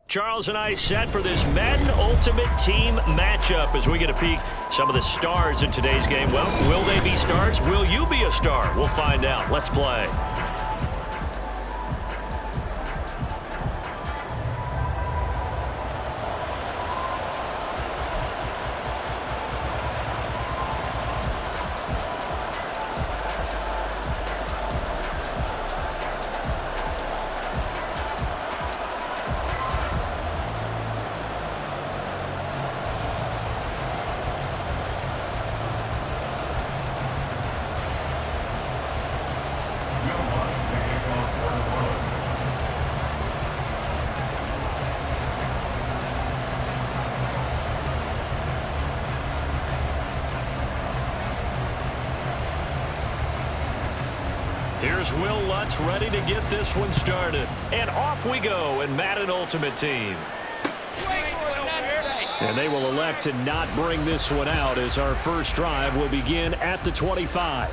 Charles and I set for this Madden Ultimate Team matchup as we get a peek some of the stars in today's game. Well, will they be stars? Will you be a star? We'll find out. Let's play. Here's Will Lutz ready to get this one started. And off we go in Madden Ultimate Team. And they will elect to not bring this one out as our first drive will begin at the 25.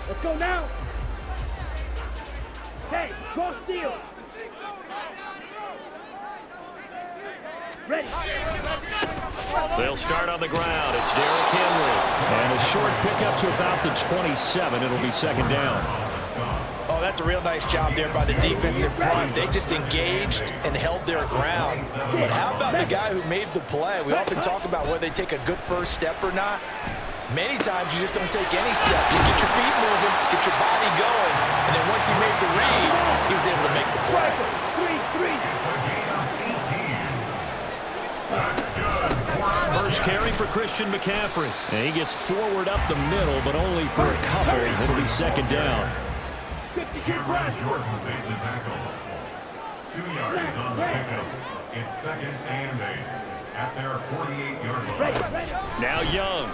Let's go now. Hey, cross steal. Ready. They'll start on the ground. It's Derrick Henry. And a short pickup to about the 27. It'll be second down. Oh, that's a real nice job there by the defense in front. They just engaged and held their ground. But how about the guy who made the play? We often talk about whether they take a good first step or not. Many times you just don't take any step. Just get your feet moving, get your body going, and then once he made the read, he was able to make the play. 3-3. First carry for Christian McCaffrey. And he gets forward up the middle, but only for a couple. It'll be second down. 50-yard rush. 2 yards on the pickup. It's second and 8 at their 48-yard line. Now Young.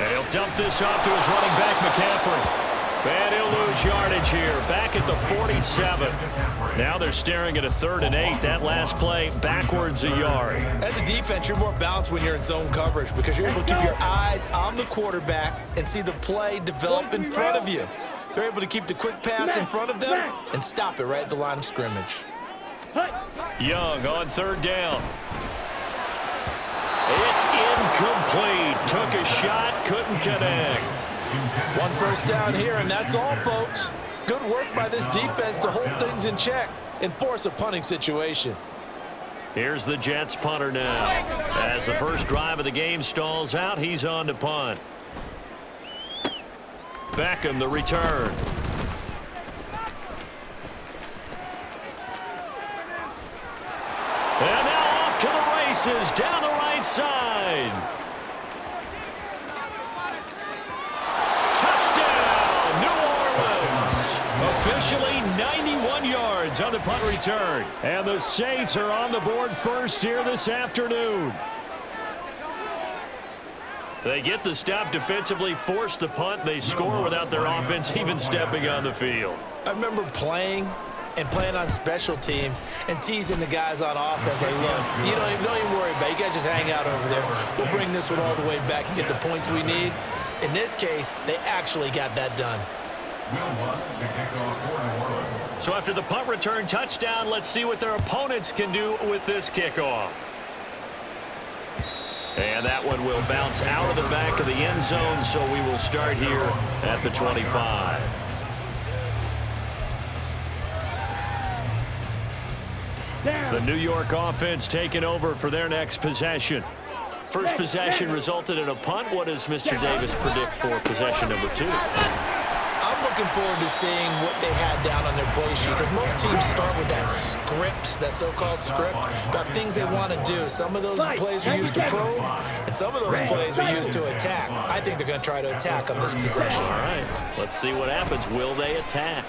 And he'll dump this off to his running back, McCaffrey. And he'll lose yardage here, back at the 47. Now they're staring at a 3rd and 8. That last play, backwards a yard. As a defense, you're more balanced when you're in zone coverage because you're able to keep your eyes on the quarterback and see the play develop in front of you. They're able to keep the quick pass in front of them and stop it right at the line of scrimmage. Young on 3rd down. It's incomplete. Took a shot, couldn't connect. 1 first down here, and that's all, folks. Good work by this defense to hold things in check and force a punting situation. Here's the Jets punter now. As the first drive of the game stalls out, he's on to punt. Beckham the return. And now off to the races down the right side. Touchdown, New Orleans. Officially 91 yards on the punt return. And the Saints are on the board first here this afternoon. They get the stop defensively, force the punt. They score without their offense even stepping on the field. I remember playing on special teams and teasing the guys on offense like, look, you don't even worry about it. You guys just hang out over there. We'll bring this one all the way back and get the points we need. In this case, they actually got that done. So after the punt return touchdown, let's see what their opponents can do with this kickoff. And that one will bounce out of the back of the end zone, so we will start here at the 25. The New York offense taking over for their next possession. First possession resulted in a punt. What does Mr. Davis predict for possession number 2? I'm looking forward to seeing what they had down on their play sheet because most teams start with that script, that so-called script, about things they want to do. Some of those plays are used to probe, and some of those plays are used to attack. I think they're going to try to attack on this possession. All right, let's see what happens. Will they attack?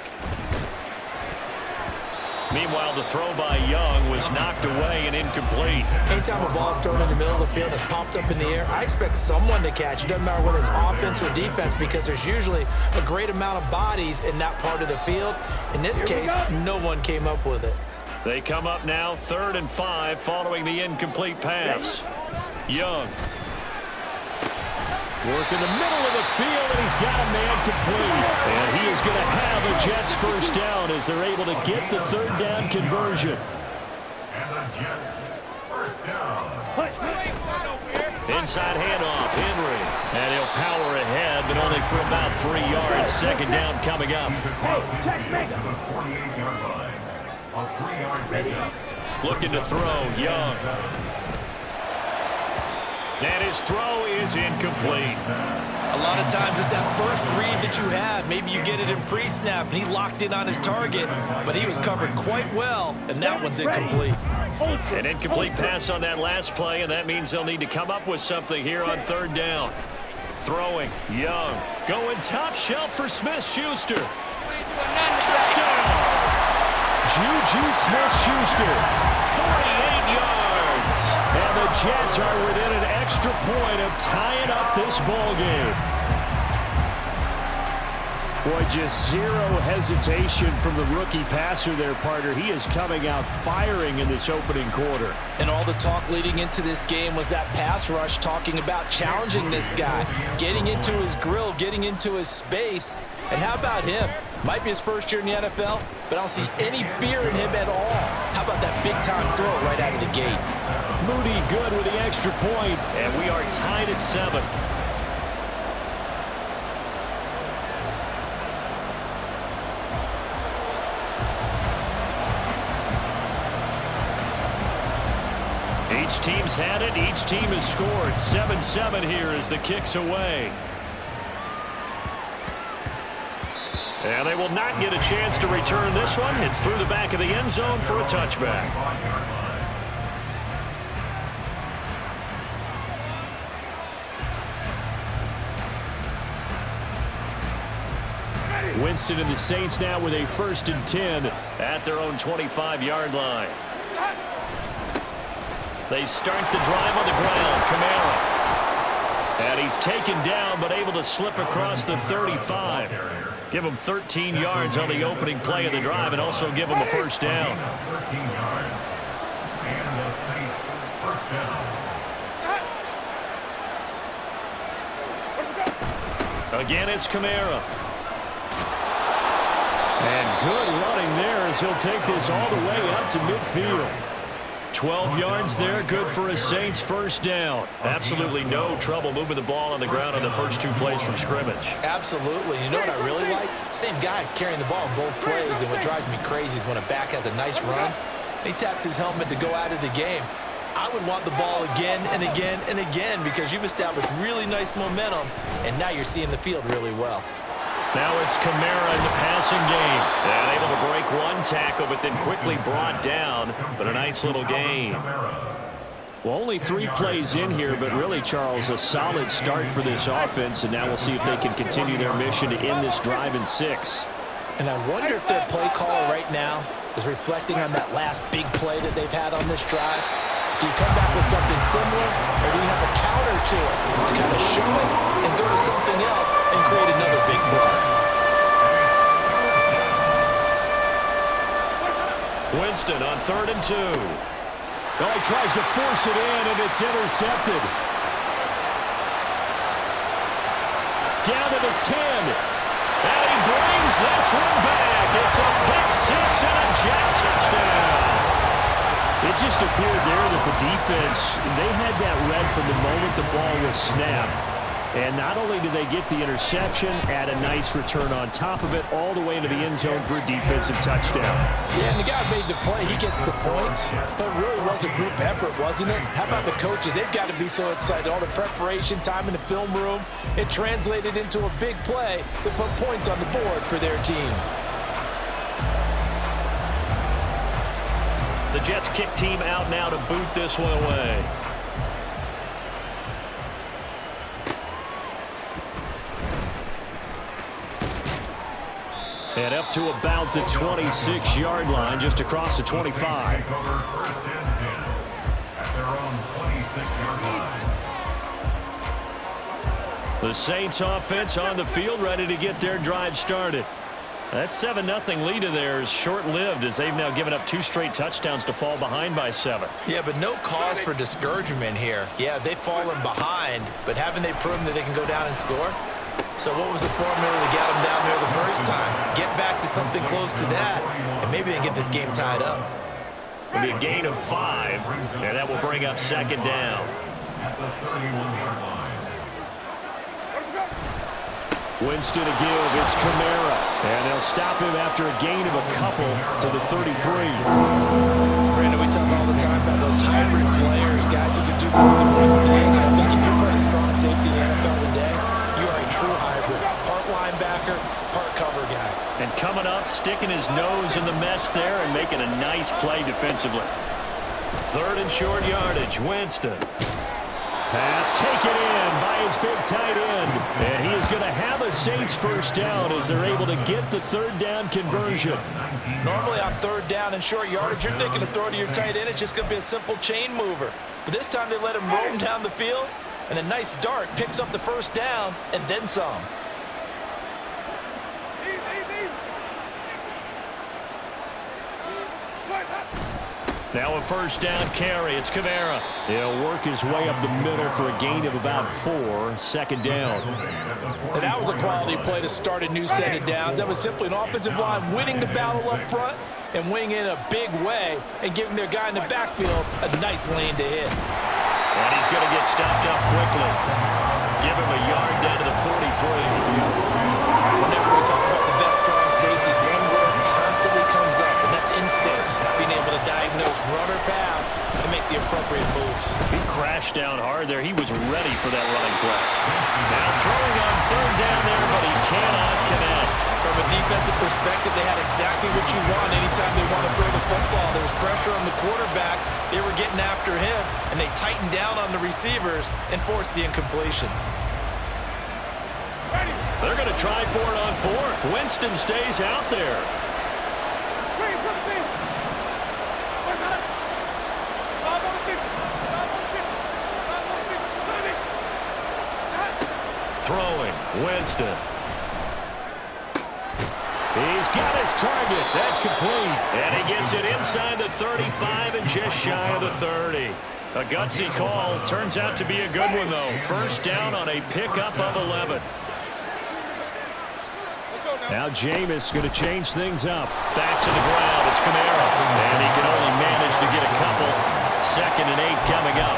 Meanwhile, the throw by Young was knocked away and incomplete. Anytime a ball's thrown in the middle of the field and it's popped up in the air, I expect someone to catch. It doesn't matter whether it's offense or defense because there's usually a great amount of bodies in that part of the field. In this case, no one came up with it. They come up now 3rd and 5 following the incomplete pass. Young. Work in the middle of the field, and he's got a man complete. And he is going to have a Jets first down as they're able to get the 3rd down conversion. And the Jets first down. Inside handoff, Henry. And he'll power ahead, but only for about 3 yards. 2nd down coming up. To the 48-yard line. A 3-yard pickup. Looking to throw, Young. And his throw is incomplete. A lot of times it's that first read that you have. Maybe you get it in pre-snap, and he locked in on his target, but he was covered quite well, and that one's incomplete. An incomplete pass on that last play, and that means they'll need to come up with something here on 3rd down. Throwing, Young. Going top shelf for Smith-Schuster. Touchdown! Juju Smith-Schuster, 48 yards. And the Jets are within an extra point of tying up this ball game. Boy, just zero hesitation from the rookie passer there, partner. He is coming out firing in this opening quarter. And all the talk leading into this game was that pass rush, talking about challenging this guy, getting into his grill, getting into his space. And how about him? Might be his first year in the NFL, but I don't see any fear in him at all. How about that big-time throw right out of the gate? Moody good with the extra point, and we are tied at 7. Each team's had it. Each team has scored. 7-7 here as the kick's away. And they will not get a chance to return this one. It's through the back of the end zone for a touchback. Winston and the Saints now with a 1st and 10 at their own 25-yard line. They start the drive on the ground. Kamara. And he's taken down but able to slip across the 35. Give him 13 yards on the opening play of the drive and also give him a first down. 13 yards. And the Saints first down. Again, it's Kamara. And good running there as he'll take this all the way up to midfield. 12 yards there, good for a Saints first down. Absolutely no trouble moving the ball on the ground on the first 2 plays from scrimmage. Absolutely. You know what I really like? Same guy carrying the ball in both plays, and what drives me crazy is when a back has a nice run, he taps his helmet to go out of the game. I would want the ball again and again and again because you've established really nice momentum, and now you're seeing the field really well. Now it's Kamara in the passing game. And able to break one tackle, but then quickly brought down. But a nice little gain. Well, only 3 plays in here, but really, Charles, a solid start for this offense. And now we'll see if they can continue their mission to end this drive in 6. And I wonder if their play caller right now is reflecting on that last big play that they've had on this drive. Do you come back with something similar, or do you have a counter to it to kind of show it and go to something else and create another big play? Winston on 3rd and 2. Oh, he tries to force it in, and it's intercepted. Down to the 10. And he brings this one back. It's a pick 6 and a Jet touchdown. It just appeared there that the defense, they had that read from the moment the ball was snapped. And not only did they get the interception, add a nice return on top of it, all the way into the end zone for a defensive touchdown. Yeah, and the guy made the play. He gets the points. But it really was a group effort, wasn't it? How about the coaches? They've got to be so excited. All the preparation, time in the film room, it translated into a big play that put points on the board for their team. The Jets kick team out now to boot this one away. And up to about the 26-yard line, just across the 25. First and 10 at their own 26-yard line. The Saints offense on the field, ready to get their drive started. That 7-0 lead of theirs short-lived as they've now given up 2 straight touchdowns to fall behind by 7. Yeah, but no cause for discouragement here. Yeah, they've fallen behind, but haven't they proven that they can go down and score? So what was the formula to get them down there the first time? Get back to something close to that, and maybe they get this game tied up. It'll be a gain of 5, and that will bring up 2nd down. At the 31-yard line. Winston to give, it's Kamara. And they'll stop him after a gain of a couple to the 33. Brandon, we talk all the time about those hybrid players, guys who can do more than one thing. And I think if you're playing strong safety in the NFL today, you are a true hybrid. Part linebacker, part cover guy. And coming up, sticking his nose in the mess there and making a nice play defensively. 3rd and short yardage, Winston. Pass taken in by his big tight end. And he is going to have a Saints first down as they're able to get the 3rd down conversion. Normally on 3rd down and short yardage, you're thinking to throw to your tight end. It's just going to be a simple chain mover. But this time they let him roam down the field, and a nice dart picks up the first down and then some. Now a first down carry. It's Kamara. He'll work his way up the middle for a gain of about 4. 2nd down. And that was a quality play to start a new set of downs. That was simply an offensive line winning the battle up front and winning in a big way and giving their guy in the backfield a nice lane to hit. And he's going to get stopped up quickly. Give him a yard down to the 43. Whenever we talk about the best strong safeties, one word constantly comes up, and that's instincts. Being able to diagnose run or pass and make the appropriate moves. He crashed down hard there. He was ready for that running play. Now throwing on 3rd down there, but he cannot connect. From a defensive perspective, they had exactly what you want anytime they want to throw the football. There was pressure on the quarterback. They were getting after him, and they tightened down on the receivers and forced the incompletion. They're going to try for it on 4th. Winston stays out there. Throwing, Winston. He's got his target. That's complete. And he gets it inside the 35 and just shy of the 30. A gutsy call. Turns out to be a good one, though. First down on a pickup of 11. Now Jameis going to change things up. Back to the ground. It's Kamara. And he can only manage to get a couple. 2nd and 8 coming up.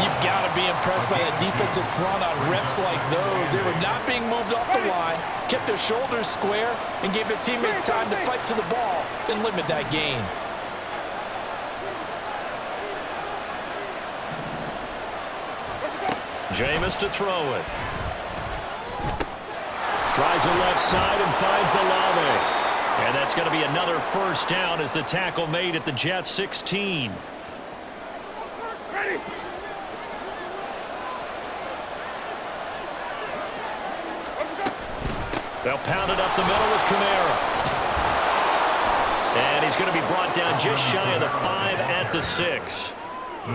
You've got to be impressed by the defensive front on reps like those. They were not being moved off the line, kept their shoulders square, and gave their teammates time to fight to the ball and limit that gain. Jameis to throw it. Tries the left side and finds Olave. And that's going to be another first down as the tackle made at the Jets 16. Ready. They'll pound it up the middle with Kamara. And he's going to be brought down just shy of the 5 at the 6.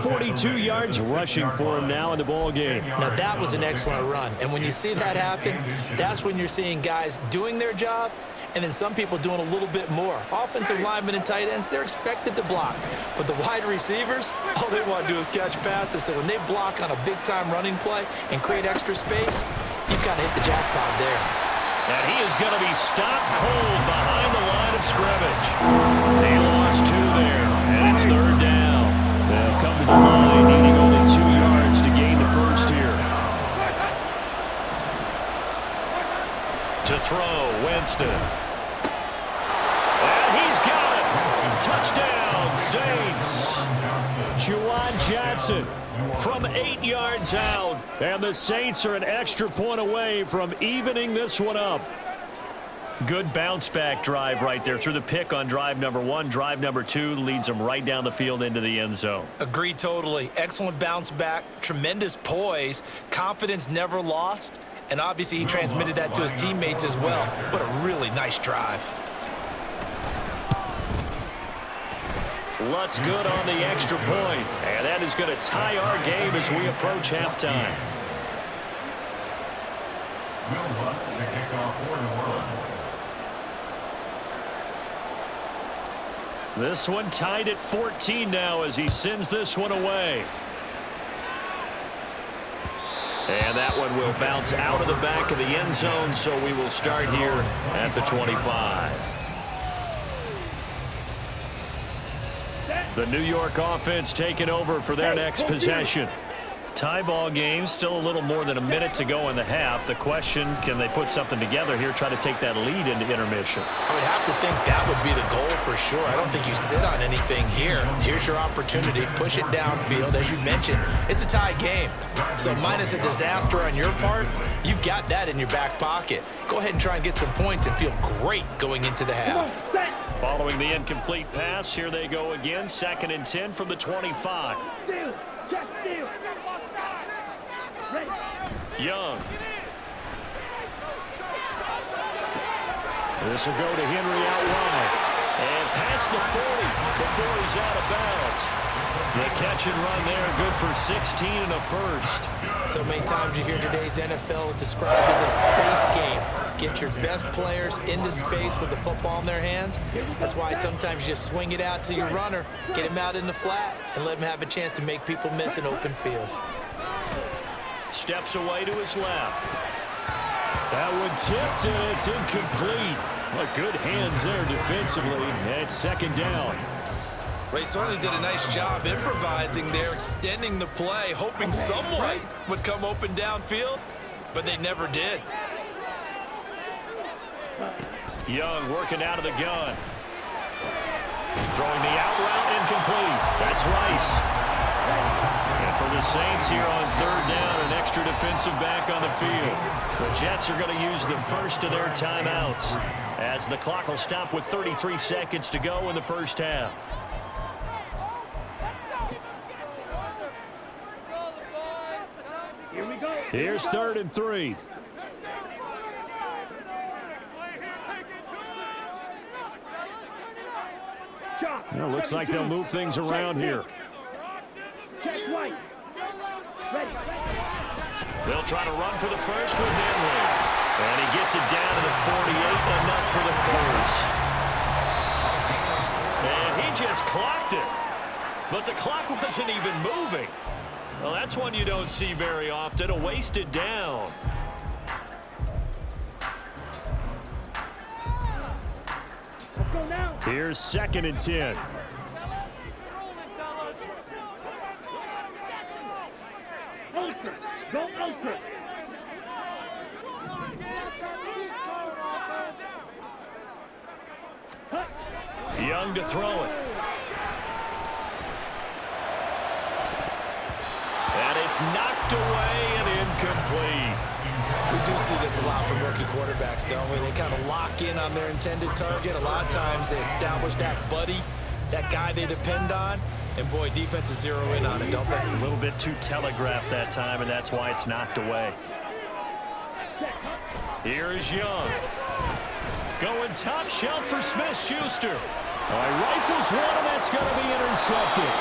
42 yards rushing for him now in the ball game. Now that was an excellent run, and when you see that happen, that's when you're seeing guys doing their job and then some people doing a little bit more. Offensive linemen and tight ends, they're expected to block, but the wide receivers, all they want to do is catch passes. So when they block on a big-time running play and create extra space, you've got to hit the jackpot there. And he is going to be stopped cold behind the line of scrimmage. They lost 2 there, and it's 3rd down. They'll come to the line, needing only 2 yards to gain the first here. To throw, Winston. And he's got it. Touchdown, Saints. Juwan Johnson from 8 yards out. And the Saints are an extra point away from evening this one up. Good bounce-back drive right there through the pick on drive number 1. Drive number 2 leads them right down the field into the end zone. Agree totally. Excellent bounce back, tremendous poise, confidence never lost, and obviously he transmitted that to his teammates as well. What a really nice drive. Lutz good on the extra point, and that is going to tie our game as we approach halftime. Will Lutz to kick off for New Orleans. This one tied at 14 now as he sends this one away. And that one will bounce out of the back of the end zone, so we will start here at the 25. The New York offense taking over for their next possession. Tie ball game, still a little more than a minute to go in the half. The question, can they put something together here, try to take that lead into intermission? I would have to think that would be the goal for sure. I don't think you sit on anything here. Here's your opportunity. Push it downfield. As you mentioned, it's a tie game. So minus a disaster on your part, you've got that in your back pocket. Go ahead and try and get some points and feel great going into the half. Following the incomplete pass, here they go again. 2nd and 10 from the 25. Young. This will go to Henry out wide. And past the 40 before he's out of bounds. The catch and run there, good for 16 and a first. So many times you hear today's NFL described as a space game. Get your best players into space with the football in their hands. That's why sometimes you just swing it out to your runner, get him out in the flat, and let him have a chance to make people miss an open field. Steps away to his left. That one tipped, and it's incomplete. Well, good hands there defensively. It's 2nd down. Ray certainly did a nice job improvising there, extending the play, hoping someone would come open downfield, but they never did. Young working out of the gun. Throwing the out route, incomplete. That's Rice. And for the Saints here on 3rd down, an extra defensive back on the field. The Jets are going to use the first of their timeouts as the clock will stop with 33 seconds to go in the first half. Here we go. Here's 3rd and 3. Well, looks like they'll move things around here. Check right. Ready. They'll try to run for the first with Henry. And he gets it down to the 48, enough for the first. And he just clocked it. But the clock wasn't even moving. Well, that's one you don't see very often, a wasted down. Let's go now. Here's 2nd and 10. Ultra. Go ultra. Young to throw it. And it's knocked away and incomplete. We do see this a lot from rookie quarterbacks, don't we? They kind of lock in on their intended target. A lot of times they establish that buddy, that guy they depend on, and boy, defenses zero in on it, don't they? A little bit too telegraphed that time, and that's why it's knocked away. Here is Young. Going top shelf for Smith-Schuster. Rifles one, and that's going to be intercepted.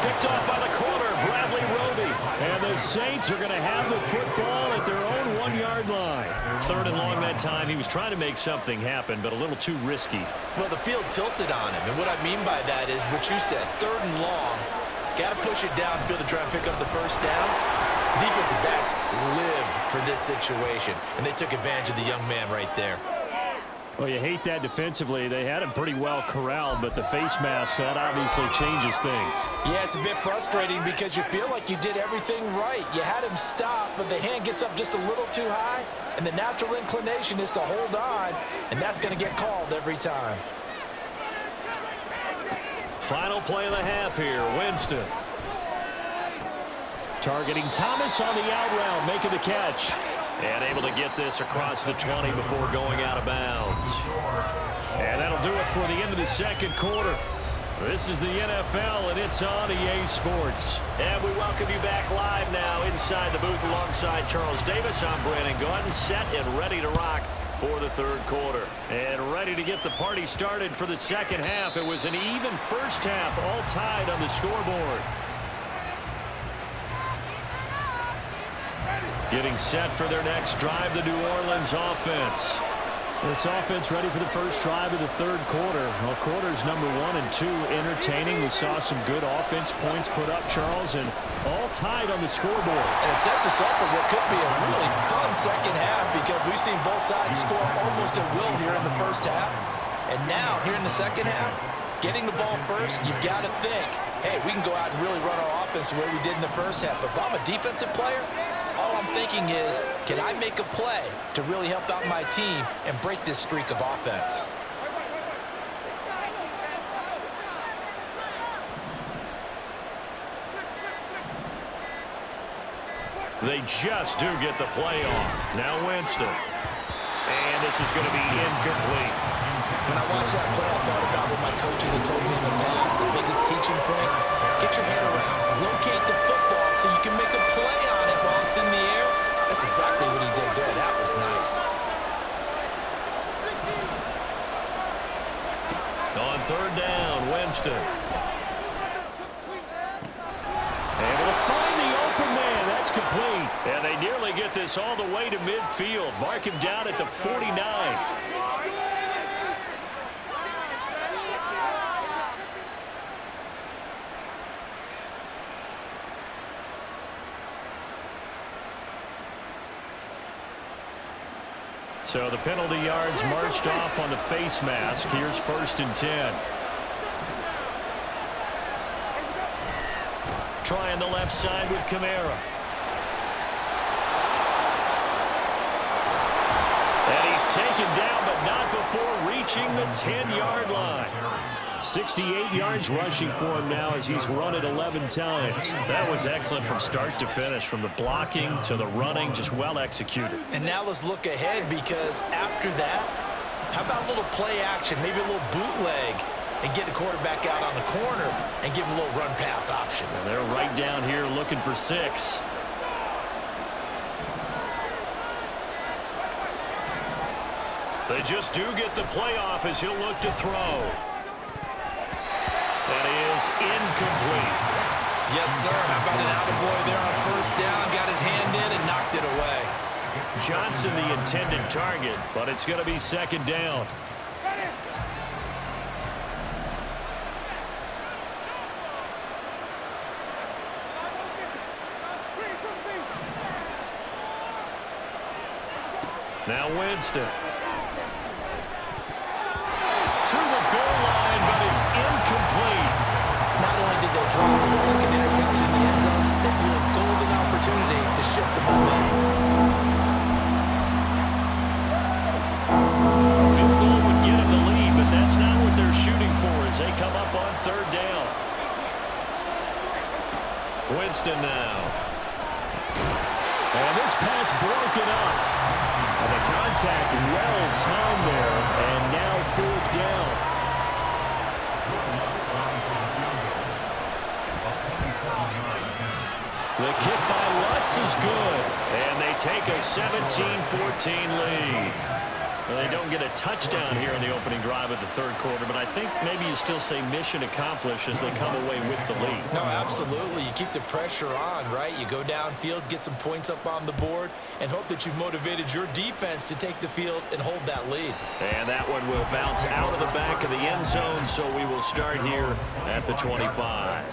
Picked off by the corner, Bradley Roby. And the Saints are going to have the football at their own 1-yard line. 3rd and long that time. He was trying to make something happen, but a little too risky. Well, the field tilted on him, and what I mean by that is what you said, 3rd and long. Got to push it downfield to try and pick up the first down. Defensive backs live for this situation, and they took advantage of the young man right there. Well, you hate that defensively. They had him pretty well corralled, but the face mask, that obviously changes things. Yeah, it's a bit frustrating because you feel like you did everything right. You had him stop, but the hand gets up just a little too high, and the natural inclination is to hold on, and that's going to get called every time. Final play of the half here, Winston. Targeting Thomas on the out route, making the catch. And able to get this across the 20 before going out of bounds. And that'll do it for the end of the 2nd quarter. This is the NFL, and it's on EA Sports. And we welcome you back live now inside the booth alongside Charles Davis. I'm Brandon Gaudin, set and ready to rock for the 3rd quarter. And ready to get the party started for the 2nd half. It was an even first half, all tied on the scoreboard. Getting set for their next drive, the New Orleans offense. This offense ready for the first drive of the third quarter. Well, quarters number 1 and 2 entertaining. We saw some good offense points put up, Charles, and all tied on the scoreboard. And it sets us up for what could be a really fun second half because we've seen both sides score almost at will here in the first half. And now, here in the second half, getting the ball first, you've got to think, hey, we can go out and really run our offense the way we did in the first half. But if I'm a defensive player, all I'm thinking is, can I make a play to really help out my team and break this streak of offense? They just do get the play off. Now Winston. And this is going to be incomplete. When I watched that play, I thought about what my coaches had told me in the past. The biggest teaching point, get your head around, locate the football so you can make a play on it while it's in the air. That's exactly what he did there. That was nice. On third down, Winston. Able to find the open man. That's complete. And they nearly get this all the way to midfield. Mark him down at the 49. So the penalty yards marched off on the face mask. Here's 1st and 10. Trying the left side with Kamara. And he's taken down, but not before reaching the 10-yard line. 68 yards rushing for him now as he's run it 11 times. That was excellent from start to finish, from the blocking to the running, just well executed. And now let's look ahead because after that, how about a little play action, maybe a little bootleg, and get the quarterback out on the corner and give him a little run-pass option. And they're right down here looking for 6. They just do get the playoff as he'll look to throw. That is incomplete. Yes, sir. How about an attaboy there on first down? Got his hand in and knocked it away. Johnson the intended target, but it's going to be 2nd down. Now Winston. To the goal line, but it's incomplete. Not only did they drop a look like an interception in the end zone, they blew a golden opportunity to shift the momentum. A field goal would get them the lead, but that's not what they're shooting for as they come up on 3rd down. Winston now. And this pass broken up. And the contact well timed there, and now 4th down. The kick by Lutz is good, and they take a 17-14 lead. Well, they don't get a touchdown here in the opening drive of the third quarter, but I think maybe you still say mission accomplished as they come away with the lead. No, absolutely. You keep the pressure on, right? You go downfield, get some points up on the board, and hope that you've motivated your defense to take the field and hold that lead. And that one will bounce out of the back of the end zone, so we will start here at the 25.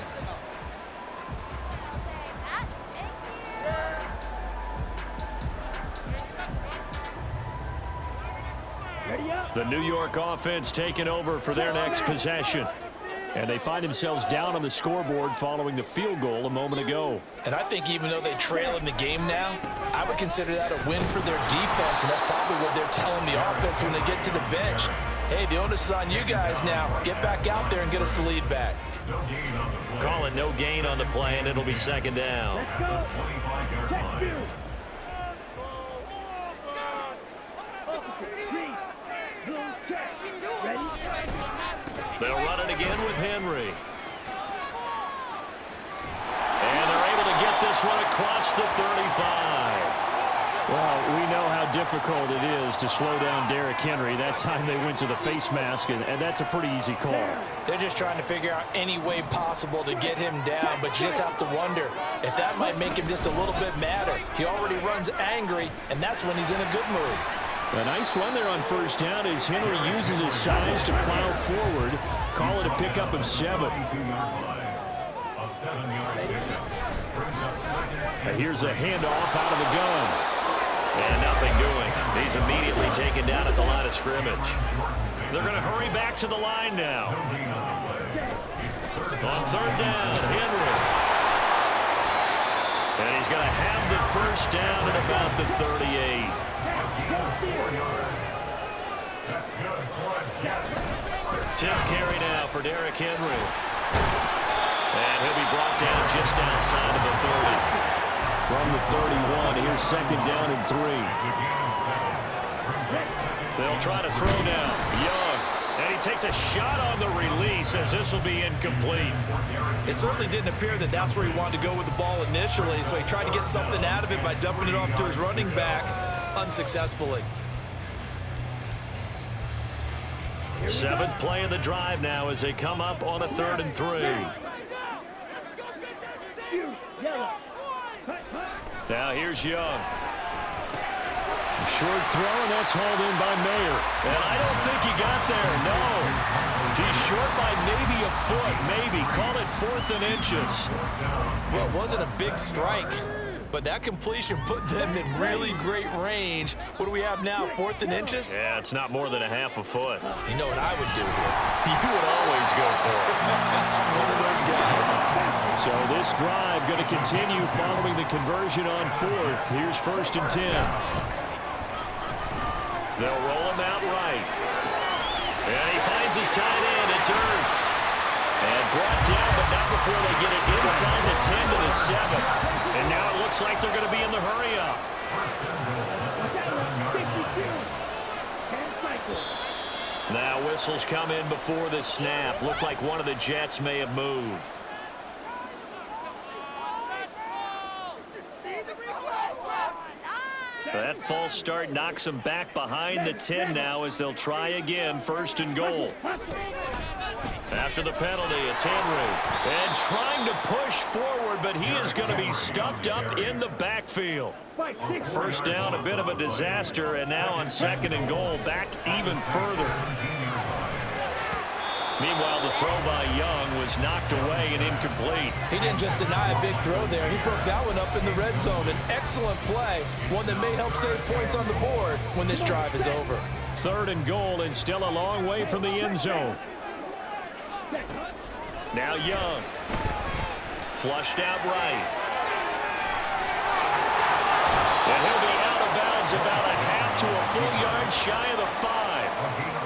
The New York offense taking over for their next possession. And they find themselves down on the scoreboard following the field goal a moment ago. And I think even though they trail in the game now, I would consider that a win for their defense, and that's probably what they're telling the offense when they get to the bench. Hey, the onus is on you guys now. Get back out there and get us the lead back. Call it no gain on the play, and it'll be 2nd down. Let's go. Check 2. They'll run it again with Henry. And they're able to get this one across the 35. Well, we know how difficult it is to slow down Derrick Henry. That time they went to the face mask, and that's a pretty easy call. They're just trying to figure out any way possible to get him down, but you just have to wonder if that might make him just a little bit madder. He already runs angry, and that's when he's in a good mood. A nice run there on first down as Henry uses his size to plow forward. Call it a pickup of 7. And here's a handoff out of the gun. And nothing doing. He's immediately taken down at the line of scrimmage. They're going to hurry back to the line now. On third down, Henry. And he's going to have the first down at about the 38. Tip carry now for Derrick Henry. And he'll be brought down just outside of the 30. From the 31, here's second down and 3. They'll try to throw now. Young. And he takes a shot on the release as this will be incomplete. It certainly didn't appear that that's where he wanted to go with the ball initially, so he tried to get something out of it by dumping it off to his running back unsuccessfully. 7th play of the drive now as they come up on a 3rd and 3. Now here's Young. Short throw, and that's hauled in by Mayer. And I don't think he got there, no. He's short by maybe a foot, maybe. Call it 4th and inches. Well, it wasn't a big strike, but that completion put them in really great range. What do we have now, 4th and inches? Yeah, it's not more than a half a foot. You know what I would do here? You would always go for it. I'm one of those guys. So this drive going to continue following the conversion on 4th. Here's 1st and 10. They'll roll him out right. And he finds his tight end. It's Ertz. And brought down, but not before they get it inside the 10 to the 7. And now it looks like they're going to be in the hurry-up. Now whistles come in before the snap. Looked like one of the Jets may have moved. That false start knocks them back behind the 10 now as they'll try again, 1st and goal. After the penalty, it's Henry. And trying to push forward, but he is going to be stuffed up in the backfield. First down, a bit of a disaster, and now on 2nd and goal, back even further. Meanwhile, the throw by Young was knocked away and incomplete. He didn't just deny a big throw there. He broke that one up in the red zone. An excellent play, one that may help save points on the board when this drive is over. 3rd and goal and still a long way from the end zone. Now Young. Flushed out right. And he'll be out of bounds about a half to a full yard shy of the 5.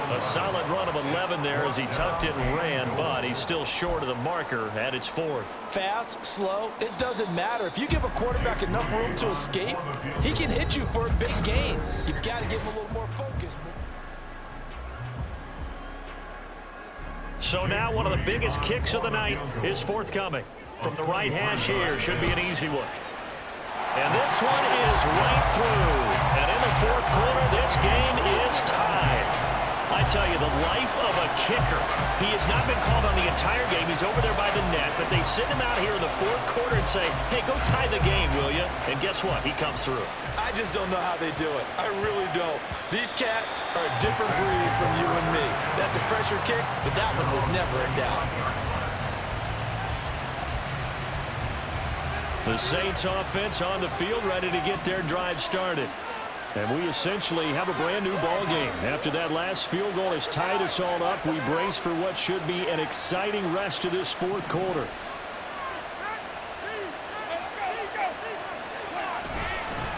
A solid run of 11 there as he tucked it and ran, but he's still short of the marker at its 4th. Fast, slow, it doesn't matter. If you give a quarterback enough room to escape, he can hit you for a big gain. You've got to give him a little more focus. So now one of the biggest kicks of the night is forthcoming. From the right hash here, should be an easy one. And this one is right through. And in the 4th quarter, this game is tied. I tell you, the life of a kicker. He has not been called on the entire game. He's over there by the net, but they send him out here in the 4th quarter and say, hey, go tie the game, will you? And guess what? He comes through. I just don't know how they do it. I really don't. These cats are a different breed from you and me. That's a pressure kick, but that one was never in doubt. The Saints offense on the field, ready to get their drive started. And we essentially have a brand new ball game. After that last field goal has tied us all up, we brace for what should be an exciting rest of this 4th quarter.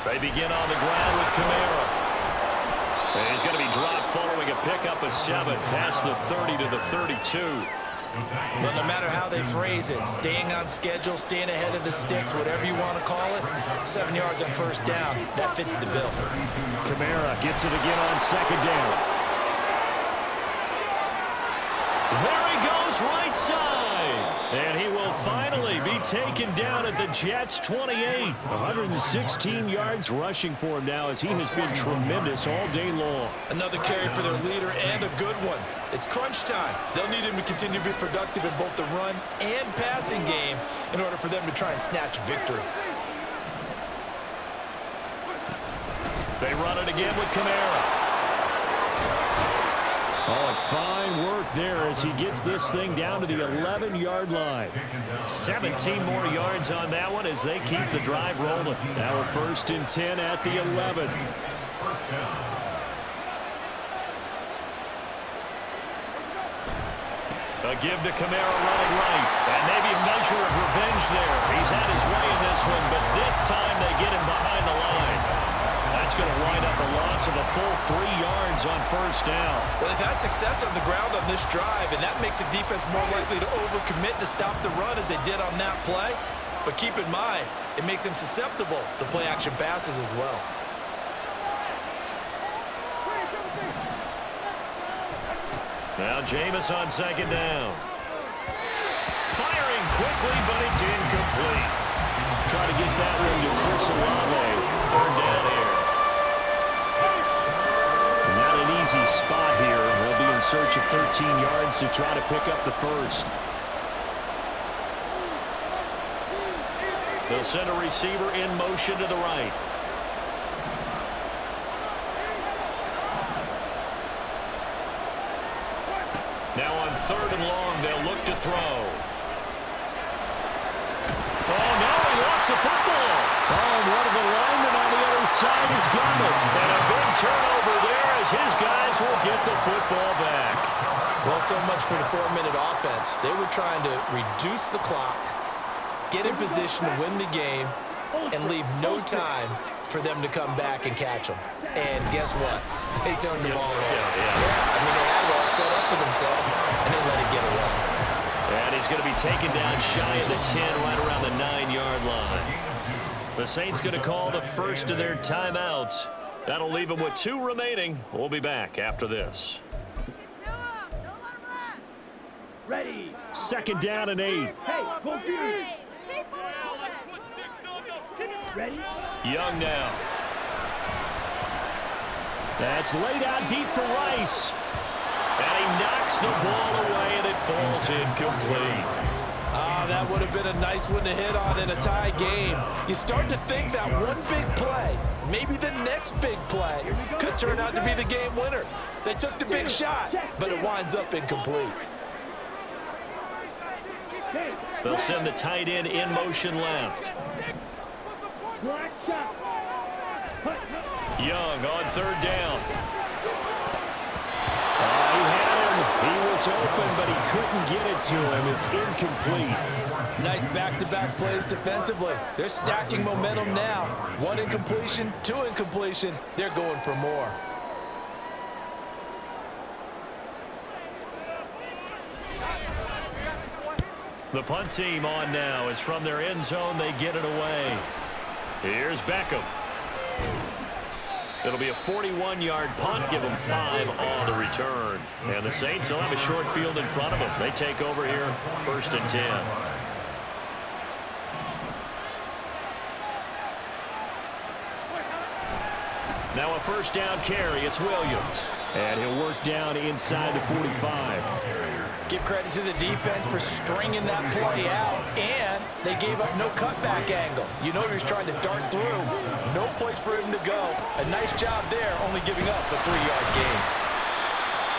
They begin on the ground with Kamara. And he's going to be dropped following a pickup of 7 past the 30 to the 32. But no matter how they phrase it, staying on schedule, staying ahead of the sticks, whatever you want to call it, 7 yards on 1st down, that fits the bill. Kamara gets it again on 2nd down. There he goes right side. And he will finally be taken down at the Jets' 28. 116 yards rushing for him now as he has been tremendous all day long. Another carry for their leader and a good one. It's crunch time. They'll need him to continue to be productive in both the run and passing game in order for them to try and snatch a victory. They run it again with Kamara. Oh, and fine work there as he gets this thing down to the 11-yard line. 17 more yards on that one as they keep the drive rolling. Now a 1st and 10 at the 11. First down. A give to Kamara running right. And maybe a measure of revenge there. He's had his way in this one, but this time they get him behind the line. That's going to wind up a loss of a full 3 yards on 1st down. Well, they've had success on the ground on this drive, and that makes a defense more likely to overcommit to stop the run as they did on that play. But keep in mind, it makes them susceptible to play-action passes as well. Now Jameis on 2nd down. Firing quickly, but it's incomplete. Try to get that one to Chris Olave. 3rd down here. Not an easy spot here. They'll be in search of 13 yards to try to pick up the 1st. They'll send a receiver in motion to the right. Now on 3rd and long, they'll look to throw. Oh, no, he lost the football. Oh, and one of the linemen on the other side has got it. And a big turnover there as his guys will get the football back. Well, so much for the 4-minute offense. They were trying to reduce the clock, get in position to win the game, and leave no time for them to come back and catch them. And guess what? They turned the ball over. I mean, they had it all set up for themselves, and they let it get away. And he's going to be taken down shy of the 10, right around the 9-yard line. The Saints going to call the first of their timeouts. That'll leave them with 2 remaining. We'll be back after this. Ready. 2nd down and 8. Hey, go through. Ready? Young now. That's laid out deep for Rice. And he knocks the ball away, and it falls incomplete. That would have been a nice one to hit on in a tie game. You start to think that one big play, maybe the next big play, could turn out to be the game winner. They took the big shot, but it winds up incomplete. They'll send the tight end in motion left. Young on 3rd down. He had him. He was open, but he couldn't get it to him. It's incomplete. Nice back-to-back plays defensively. They're stacking momentum now. 1 incompletion, 2 incompletion. They're going for more. The punt team on now is from their end zone. They get it away. Here's Beckham. It'll be a 41-yard punt. Give them 5 on the return. And the Saints will have a short field in front of them. They take over here, 1st and 10. Now a 1st down carry. It's Williams. And he'll work down inside the 45. Give credit to the defense for stringing that play out, and they gave up no cutback angle. You know he was trying to dart through. No place for him to go. A nice job there, only giving up a 3-yard gain.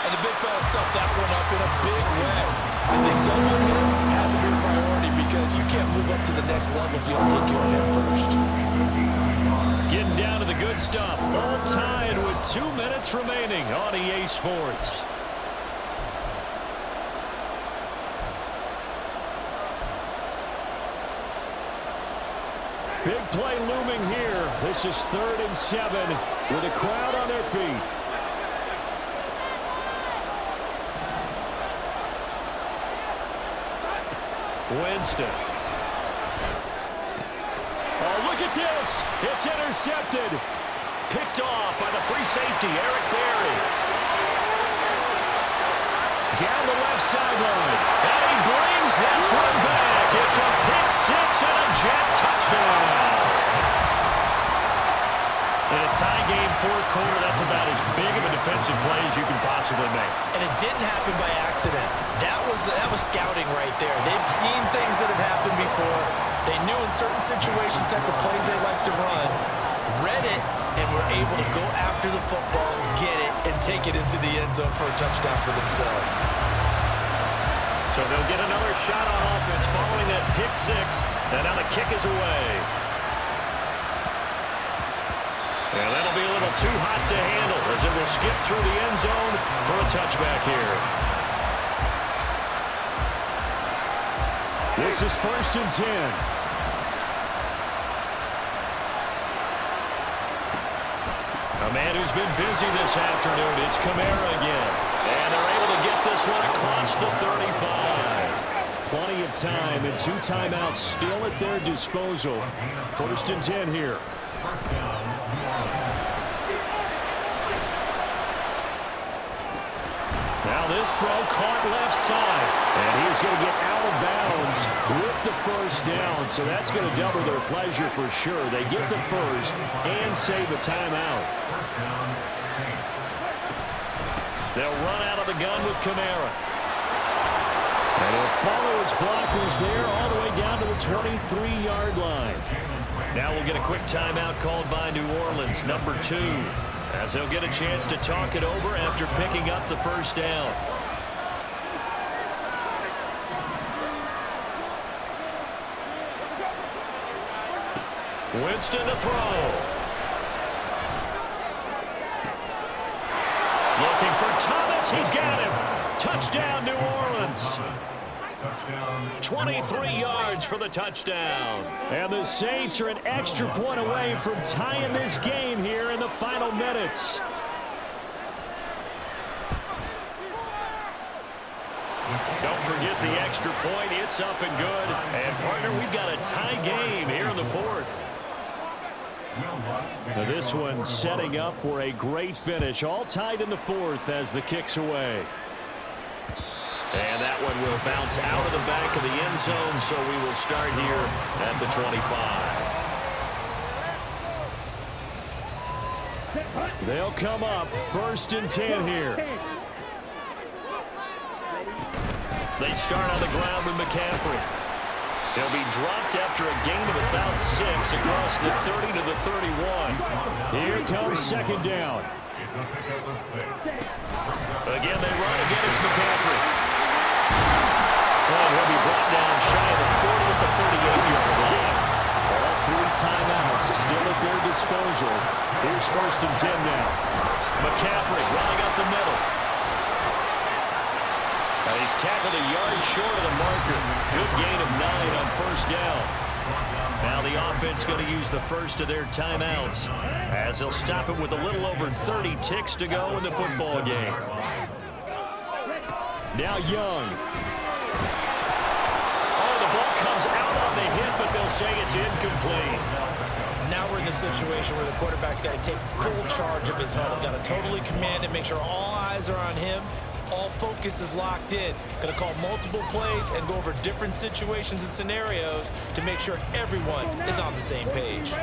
And the big fella stuffed that one up in a big way. I think doubling him has to be a priority because you can't move up to the next level if you don't take care of him first. Getting down to the good stuff. All tied with 2 minutes remaining on EA Sports. Big play looming here. This is 3rd and 7 with a crowd on their feet. Winston. Oh, look at this. It's intercepted. Picked off by the free safety, Eric Berry. Down the left sideline. And he brings this one back. It's a pick 6 and a jet touchdown. In a tie game, 4th quarter, that's about as big of a defensive play as you can possibly make. And it didn't happen by accident. That was scouting right there. They've seen things that have happened before. They knew in certain situations type of plays they like to run, read it, and were able to go after the football, get it and take it into the end zone for a touchdown for themselves. So they'll get another shot on offense following that pick six. And now the kick is away. And that'll be a little too hot to handle as it will skip through the end zone for a touchback here. This is 1st and 10. A man who's been busy this afternoon. It's Kamara again. And they're able to get this one across the 35. Plenty of time and 2 timeouts still at their disposal. 1st and 10 here. Now this throw caught left side. And he's going to get out of bounds with the 1st down. So that's going to double their pleasure for sure. They get the 1st and save a timeout. They'll run out of the gun with Kamara. And he'll follow his blockers there all the way down to the 23-yard line. Now we'll get a quick timeout called by New Orleans, number 2, as they'll get a chance to talk it over after picking up the 1st down. Winston to throw. Looking for Thomas. He's got him. Touchdown, New Orleans. 23 yards for the touchdown. And the Saints are an extra point away from tying this game here in the final minutes. Don't forget the extra point. It's up and good. And, partner, we've got a tie game here in the 4th. Now this one setting up for a great finish. All tied in the 4th as the kick's away. And that one will bounce out of the back of the end zone, so we will start here at the 25. They'll come up 1st and 10 here. They start on the ground with McCaffrey. He'll be dropped after a gain of about 6 across the 30 to the 31. Here comes 2nd down. Again, they run again. It's McCaffrey. And he'll be brought down shy of the 40 at the 38-yard line. All 3 timeouts still at their disposal. Here's 1st and 10 now. McCaffrey running up the middle. And he's tackled a yard short of the marker. Good gain of 9 on 1st down. Now the offense going to use the first of their timeouts as they'll stop it with a little over 30 ticks to go in the football game. Now Young. Oh, the ball comes out on the hit, but they'll say it's incomplete. Now we're in the situation where the quarterback's got to take full charge of his huddle. Got to totally command it, make sure all eyes are on him. All focus is locked in. Going to call multiple plays and go over different situations and scenarios to make sure everyone is on the same page.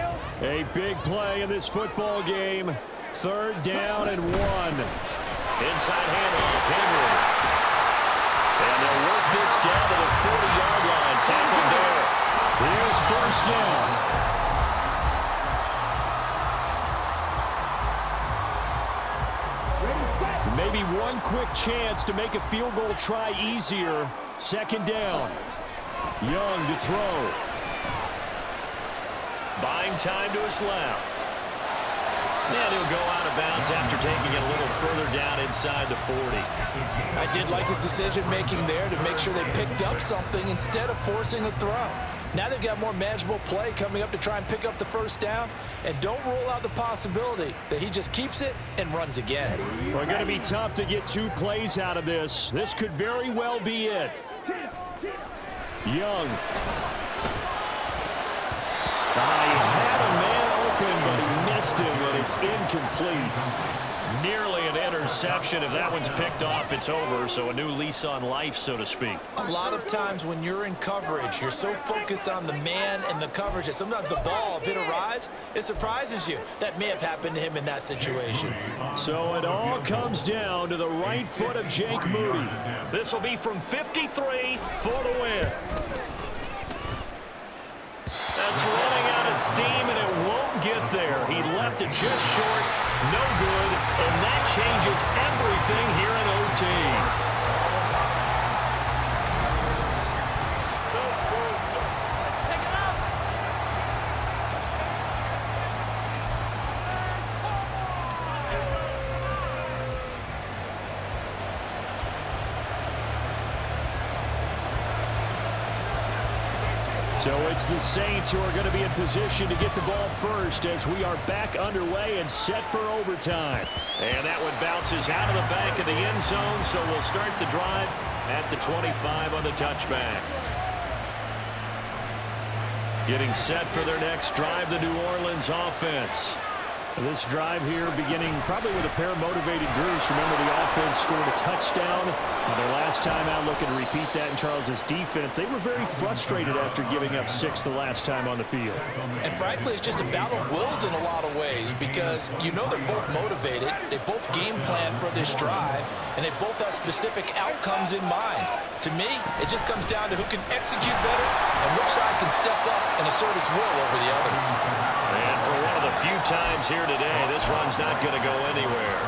A big play in this football game. 3rd down and 1. Inside handoff, Henry. And they'll work this down to the 40-yard line. Tackled there. Here's 1st down. Maybe one quick chance to make a field goal try easier. 2nd down. Young to throw. Buying time to his left. And he'll go out of bounds after taking it a little further down inside the 40. I did like his decision-making there to make sure they picked up something instead of forcing a throw. Now they've got more manageable play coming up to try and pick up the 1st down. And don't rule out the possibility that he just keeps it and runs again. We're going to be tough to get 2 plays out of this. This could very well be it. Young. He had a man open, but he missed him, and it's incomplete. Nearly an interception. If that one's picked off, it's over. So a new lease on life, so to speak. A lot of times when you're in coverage, you're so focused on the man and the coverage that sometimes the ball, if it arrives, it surprises you. That may have happened to him in that situation. So it all comes down to the right foot of Jake Moody. This will be from 53 for the win. That's running out of steam, and it won't get there. He left it just short. No good. And that changes everything here in OT. So it's the Saints who are going to be in position to get the ball first as we are back underway and set for overtime. And that one bounces out of the back of the end zone, so we'll start the drive at the 25 on the touchback. Getting set for their next drive, the New Orleans offense. This drive here beginning probably with a pair of motivated groups. Remember, the offense scored a touchdown their last time out. Looking to repeat that in Charles's defense. They were very frustrated after giving up 6 the last time on the field. And frankly, it's just a battle of wills in a lot of ways because you know they're both motivated. They both game plan for this drive, and they both have specific outcomes in mind. To me, it just comes down to who can execute better and which side can step up and assert its will over the other. And for one of the few times here today, this run's not going to go anywhere.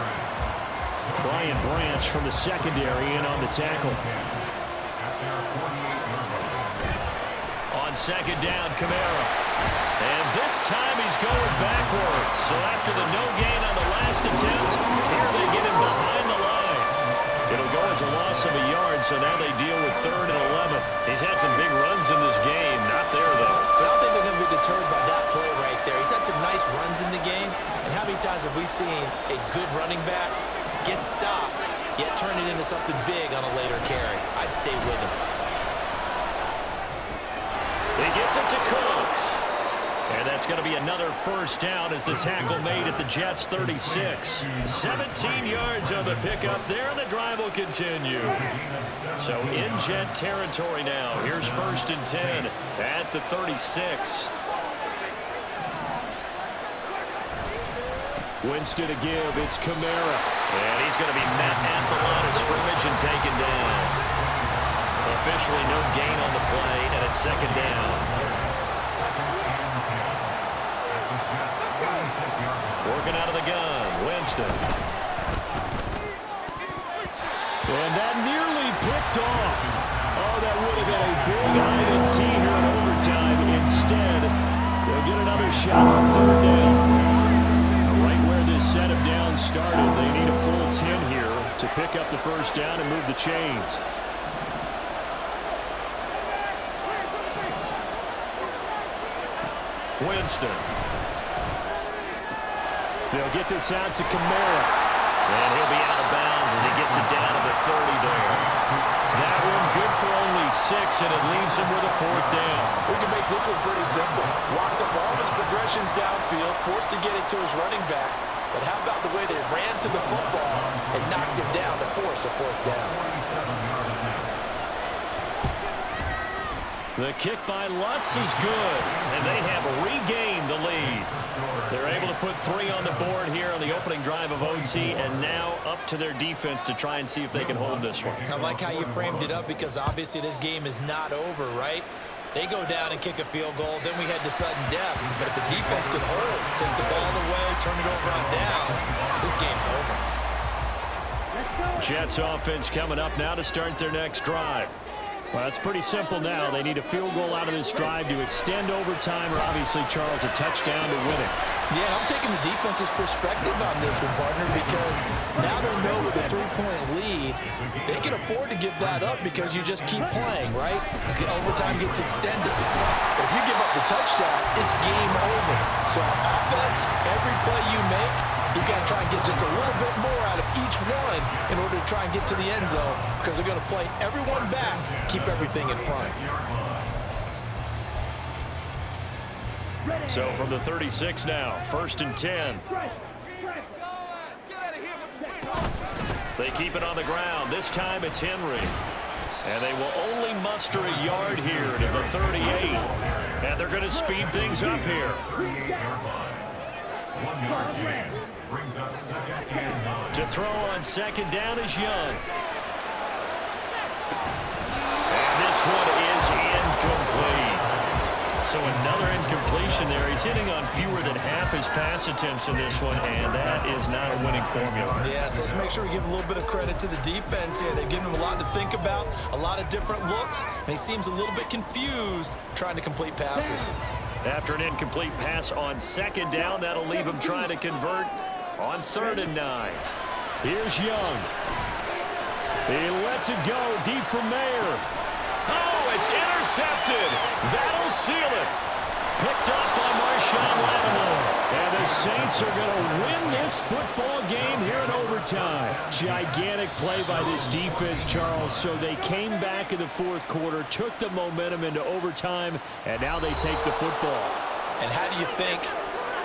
Brian Branch from the secondary in on the tackle. On second down, Kamara. And this time he's going backwards. So after the no gain on the last attempt, here they get him behind the line. It'll go as a loss of a yard, so now they deal with 3rd and 11. He's had some big runs in this game. Not there, though. But I don't think they're going to be deterred by that play right there. He's had some nice runs in the game. And how many times have we seen a good running back get stopped, yet turn it into something big on a later carry? I'd stay with him. He gets it to Cooks. And that's going to be another first down as the tackle made at the Jets' 36. 17 yards on the pickup there, and the drive will continue. So in Jet territory now. Here's 1st and 10 at the 36. Winston to give. It's Kamara. And he's going to be met at the line of scrimmage and taken down. Officially no gain on the play, and it's 2nd down. Working out of the gun, Winston. And that nearly picked off. Oh, that would have been a big INT here in overtime. Instead, they'll get another shot on 3rd down. Right where this set of downs started, they need a full 10 here to pick up the first down and move the chains. Winston. They'll get this out to Kamara. And he'll be out of bounds as he gets it down to the 30 there. That one good for only 6, and it leaves him with a 4th down. We can make this one pretty simple. Locked up all his progressions downfield, forced to get it to his running back. But how about the way they ran to the football and knocked him down to force a 4th down? The kick by Lutz is good, and they have regained the lead. They're able to put 3 on the board here on the opening drive of OT, and now up to their defense to try and see if they can hold this one. I like how you framed it up because obviously this game is not over, right? They go down and kick a field goal, then we head to sudden death. But if the defense can hold, take the ball away, turn it over on downs, this game's over. Jets offense coming up now to start their next drive. Well, it's pretty simple now. They need a field goal out of this drive to extend overtime, or obviously, Charles, a touchdown to win it. Yeah, I'm taking the defense's perspective on this one, partner, because now they know with a 3-point lead, they can afford to give that up because you just keep playing, right? The overtime gets extended. But if you give up the touchdown, it's game over. So on offense, every play you make, you got to try and get just a little bit more out of each one in order to try and get to the end zone because they're going to play everyone back, keep everything in front. So from the 36 now, 1st and 10. They keep it on the ground. This time it's Henry. And they will only muster a yard here to the 38. And they're going to speed things up here. 1 yard gain. Brings up 2nd and 9. To throw on 2nd down is Young. And this one is incomplete. So another incompletion there. He's hitting on fewer than half his pass attempts in this one, and that is not a winning formula. Yeah, so let's make sure we give a little bit of credit to the defense here. They've given him a lot to think about, a lot of different looks, and he seems a little bit confused trying to complete passes. After an incomplete pass on second down, that'll leave him trying to convert on 3rd and 9. Here's Young. He lets it go deep from Mayer. Oh, it's intercepted. That'll seal it. Picked up by Marshawn Lattimore. And the Saints are going to win this football game here in overtime. Gigantic play by this defense, Charles. So they came back in the 4th quarter, took the momentum into overtime, and now they take the football. And how do you think